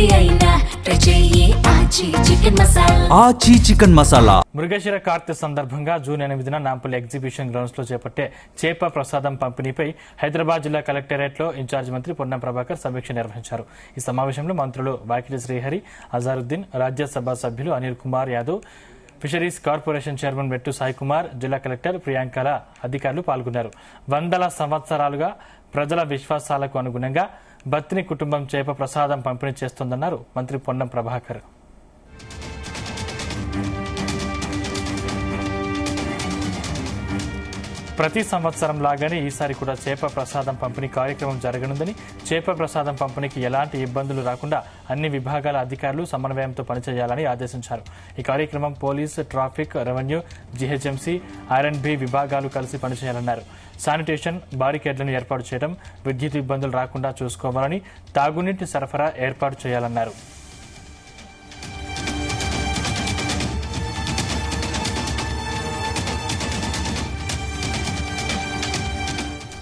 ఏది అయినా ట్రై చెయ్యి ఆచి చికెన్ మసాలా. మృగశిర కార్తె సందర్భంగా జూన్ 8న నాంపల్లి ఎగ్జిబిషన్ గ్రౌండ్స్ లో చేపట్టే చేప ప్రసాదం పంపిణీపై హైదరాబాద్ జిల్లా కలెక్టరేట్ లో ఇన్ఛార్జ్ మంత్రి పొన్నం ప్రభాకర్ సమీక్ష నిర్వహించారు. ఈ సమావేశంలో మంత్రులు వాకిటి శ్రీహరి, అజారుద్దీన్, రాజ్యసభ సభ్యులు Anil Kumar Yadav, fisheries corporation chairman వెట్టు Sai Kumar, జిల్లా కలెక్టర్ ప్రియాంకల అధికారులు పాల్గొన్నారు. వందల సంవత్సరాలుగా ప్రజల విశ్వాసాలకు అనుగుణంగా బత్తిని కుటుంబం చేప ప్రసాదం పంపిణీ చేస్తోందన్నారు మంత్రి పొన్నం ప్రభాకర్. ప్రతి సంవత్సరం లాగానే ఈసారి కూడా చేప ప్రసాదం పంపిణీ కార్యక్రమం జరగనుందని, చేప ప్రసాదం పంపిణీకి ఎలాంటి ఇబ్బందులు రాకుండా అన్ని విభాగాల అధికారులు సమన్వయంతో పనిచేయాలని ఆదేశించారు. ఈ కార్యక్రమం police, traffic, revenue, GHMC, R&B విభాగాలు కలిసి పనిచేయాలన్నారు. శానిటేషన్, బారికేడ్లను ఏర్పాటు చేయడం, విద్యుత్ ఇబ్బందులు రాకుండా చూసుకోవాలని, తాగునీటి సరఫరా ఏర్పాటు చేయాలన్నారు.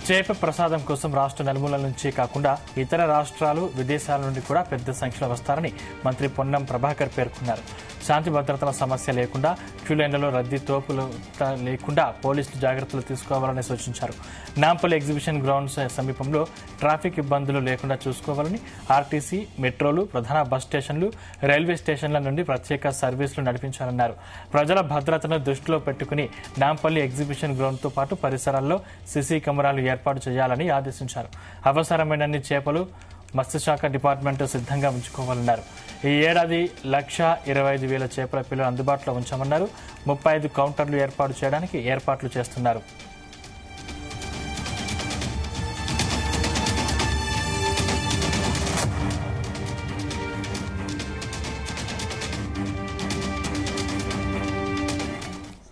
చేప ప్రసాదం కోసం రాష్ట్ర నలుమూలల నుంచి కాకుండా ఇతర రాష్ట్రాలు, విదేశాల నుండి కూడా పెద్ద సంఖ్యలో వస్తారని మంత్రి పొన్నం ప్రభాకర్ పేర్కొన్నారు. శాంతి భద్రతల సమస్య లేకుండా, క్యూలైన్లలో రద్దీ, తోపులు లేకుండా పోలీసులు జాగ్రత్తలు తీసుకోవాలని సూచించారు. నాంపల్లి ఎగ్జిబిషన్ గ్రౌండ్స్ సమీపంలో ట్రాఫిక్ ఇబ్బందులు లేకుండా చూసుకోవాలని, ఆర్టీసీ, మెట్రోలు, ప్రధాన బస్ స్టేషన్లు, రైల్వే స్టేషన్ల నుండి ప్రత్యేక సర్వీసులు నడిపించాలన్నారు. ప్రజల భద్రతను దృష్టిలో పెట్టుకుని నాంపల్లి ఎగ్జిబిషన్ గ్రౌండ్తో పాటు పరిసరాల్లో సీసీ కెమెరాలు ఏర్పాటు చేయాలని ఆదేశించారు. అవసరమైనన్ని చేపలు మత్స్యశాఖ డిపార్ట్మెంట్ సిద్ధంగా ఉంచుకోవాలన్నారు. ఈ ఏడాది 1,25,000 చేపల పిల్లలు అందుబాటులో ఉంచామన్నారు. 35 కౌంటర్లు ఏర్పాటు చేయడానికి ఏర్పాట్లు చేస్తున్నారు.